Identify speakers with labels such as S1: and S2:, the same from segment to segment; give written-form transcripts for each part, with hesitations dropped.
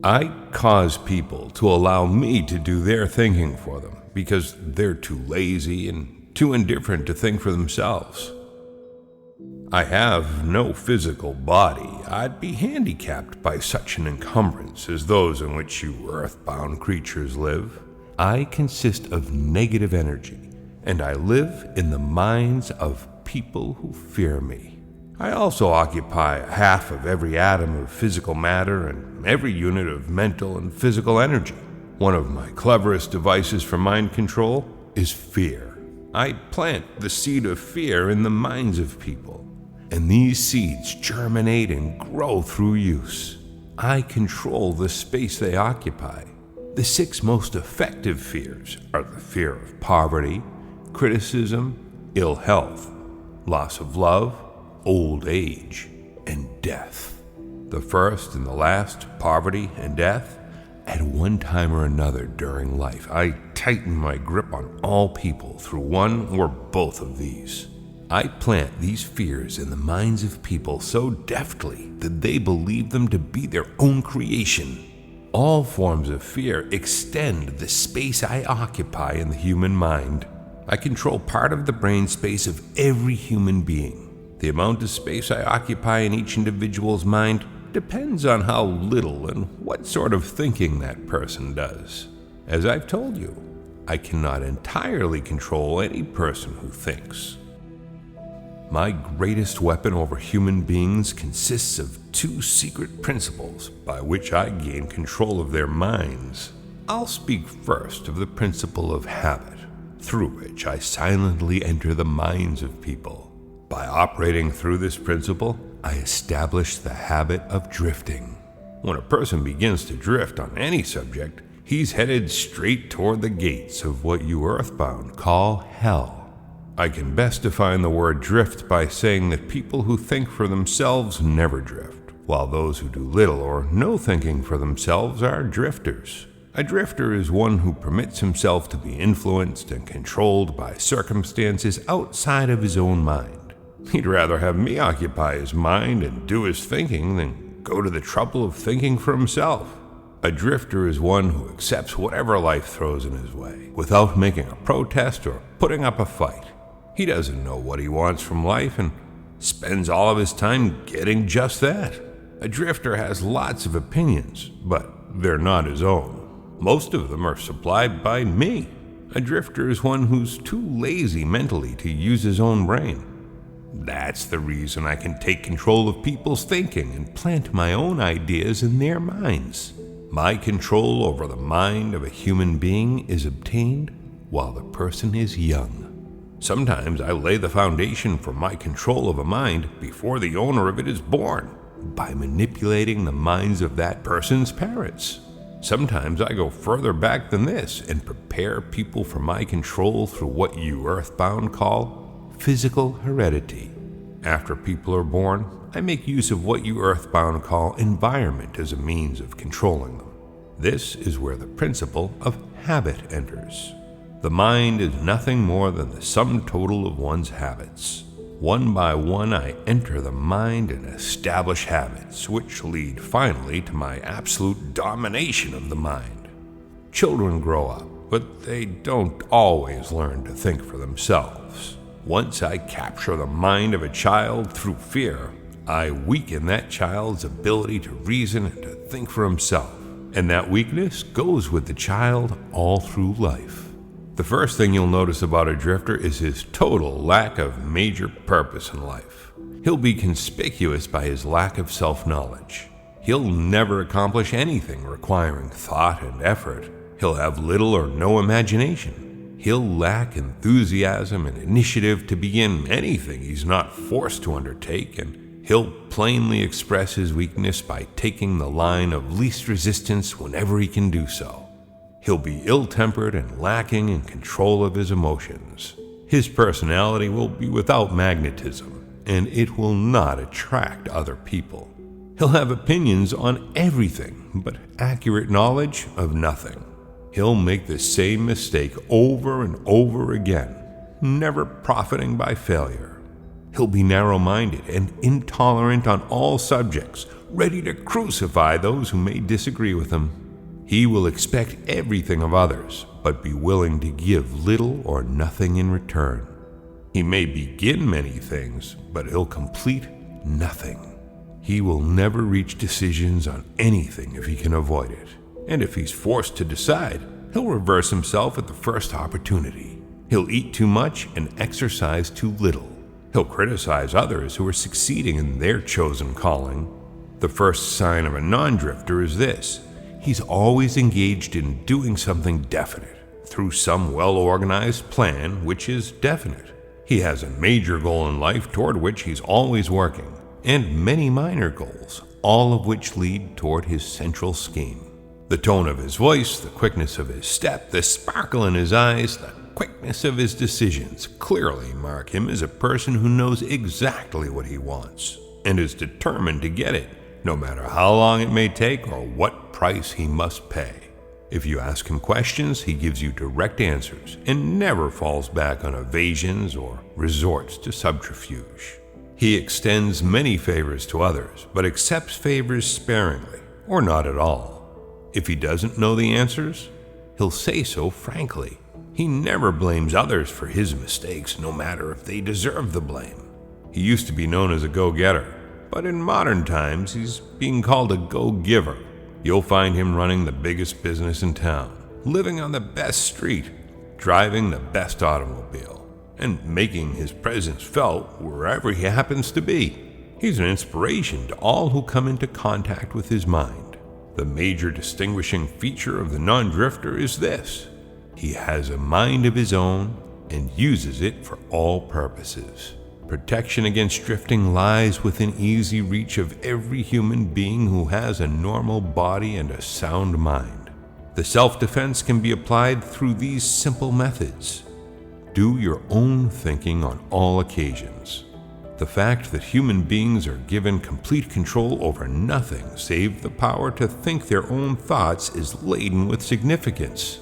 S1: I cause people to allow me to do their thinking for them because they're too lazy and too indifferent to think for themselves. I have no physical body. I'd be handicapped by such an encumbrance as those in which you earthbound creatures live. I consist of negative energy, and I live in the minds of people who fear me. I also occupy half of every atom of physical matter and every unit of mental and physical energy. One of my cleverest devices for mind control is fear. I plant the seed of fear in the minds of people, and these seeds germinate and grow through use. I control the space they occupy. The 6 most effective fears are the fear of poverty, criticism, ill health, loss of love, old age, and death. The first and the last, poverty and death, at one time or another during life, I tighten my grip on all people through one or both of these. I plant these fears in the minds of people so deftly that they believe them to be their own creation. All forms of fear extend the space I occupy in the human mind. I control part of the brain space of every human being. The amount of space I occupy in each individual's mind depends on how little and what sort of thinking that person does. As I've told you, I cannot entirely control any person who thinks. My greatest weapon over human beings consists of 2 secret principles by which I gain control of their minds. I'll speak first of the principle of habit, through which I silently enter the minds of people. By operating through this principle, I establish the habit of drifting. When a person begins to drift on any subject, he's headed straight toward the gates of what you earthbound call hell. I can best define the word drift by saying that people who think for themselves never drift, while those who do little or no thinking for themselves are drifters. A drifter is one who permits himself to be influenced and controlled by circumstances outside of his own mind. He'd rather have me occupy his mind and do his thinking than go to the trouble of thinking for himself. A drifter is one who accepts whatever life throws in his way, without making a protest or putting up a fight. He doesn't know what he wants from life and spends all of his time getting just that. A drifter has lots of opinions, but they're not his own. Most of them are supplied by me. A drifter is one who's too lazy mentally to use his own brain. That's the reason I can take control of people's thinking and plant my own ideas in their minds. My control over the mind of a human being is obtained while the person is young. Sometimes I lay the foundation for my control of a mind before the owner of it is born, by manipulating the minds of that person's parents. Sometimes I go further back than this and prepare people for my control through what you earthbound call physical heredity. After people are born, I make use of what you earthbound call environment as a means of controlling them. This is where the principle of habit enters. The mind is nothing more than the sum total of one's habits. One by one, I enter the mind and establish habits, which lead finally to my absolute domination of the mind. Children grow up, but they don't always learn to think for themselves. Once I capture the mind of a child through fear, I weaken that child's ability to reason and to think for himself, and that weakness goes with the child all through life. The first thing you'll notice about a drifter is his total lack of major purpose in life. He'll be conspicuous by his lack of self-knowledge. He'll never accomplish anything requiring thought and effort. He'll have little or no imagination. He'll lack enthusiasm and initiative to begin anything he's not forced to undertake, and he'll plainly express his weakness by taking the line of least resistance whenever he can do so. He'll be ill-tempered and lacking in control of his emotions. His personality will be without magnetism, and it will not attract other people. He'll have opinions on everything, but accurate knowledge of nothing. He'll make the same mistake over and over again, never profiting by failure. He'll be narrow-minded and intolerant on all subjects, ready to crucify those who may disagree with him. He will expect everything of others, but be willing to give little or nothing in return. He may begin many things, but he'll complete nothing. He will never reach decisions on anything if he can avoid it. And if he's forced to decide, he'll reverse himself at the first opportunity. He'll eat too much and exercise too little. He'll criticize others who are succeeding in their chosen calling. The first sign of a non-drifter is this: he's always engaged in doing something definite, through some well-organized plan which is definite. He has a major goal in life toward which he's always working, and many minor goals, all of which lead toward his central scheme. The tone of his voice, the quickness of his step, the sparkle in his eyes, the quickness of his decisions clearly mark him as a person who knows exactly what he wants and is determined to get it, no matter how long it may take or what price he must pay. If you ask him questions, he gives you direct answers and never falls back on evasions or resorts to subterfuge. He extends many favors to others, but accepts favors sparingly or not at all. If he doesn't know the answers, he'll say so frankly. He never blames others for his mistakes, no matter if they deserve the blame. He used to be known as a go-getter, but in modern times he's being called a go-giver. You'll find him running the biggest business in town, living on the best street, driving the best automobile, and making his presence felt wherever he happens to be. He's an inspiration to all who come into contact with his mind. The major distinguishing feature of the non-drifter is this: he has a mind of his own and uses it for all purposes. Protection against drifting lies within easy reach of every human being who has a normal body and a sound mind. The self-defense can be applied through these simple methods. Do your own thinking on all occasions. The fact that human beings are given complete control over nothing save the power to think their own thoughts is laden with significance.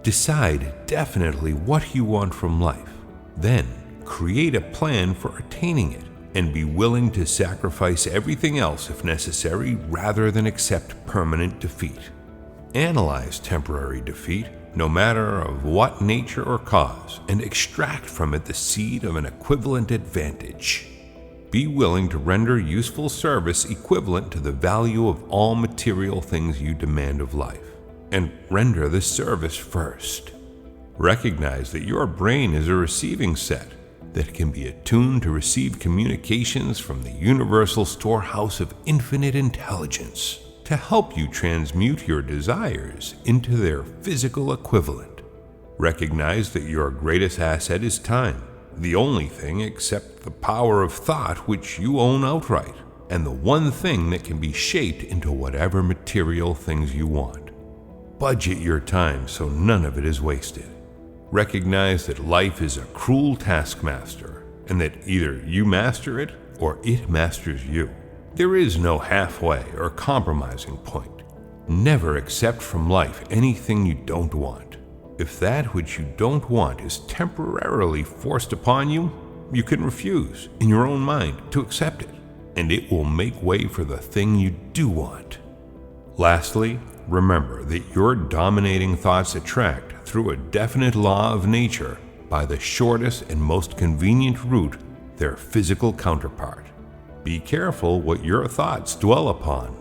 S1: Decide definitely what you want from life. Then, create a plan for attaining it, and be willing to sacrifice everything else if necessary rather than accept permanent defeat. Analyze temporary defeat, no matter of what nature or cause, and extract from it the seed of an equivalent advantage. Be willing to render useful service equivalent to the value of all material things you demand of life, and render the service first. Recognize that your brain is a receiving set that can be attuned to receive communications from the universal storehouse of infinite intelligence to help you transmute your desires into their physical equivalent. Recognize that your greatest asset is time, the only thing except the power of thought which you own outright, and the one thing that can be shaped into whatever material things you want. Budget your time so none of it is wasted. Recognize that life is a cruel taskmaster, and that either you master it or it masters you. There is no halfway or compromising point. Never accept from life anything you don't want. If that which you don't want is temporarily forced upon you, you can refuse in your own mind to accept it, and it will make way for the thing you do want. Lastly, remember that your dominating thoughts attract, through a definite law of nature, by the shortest and most convenient route, their physical counterpart. Be careful what your thoughts dwell upon.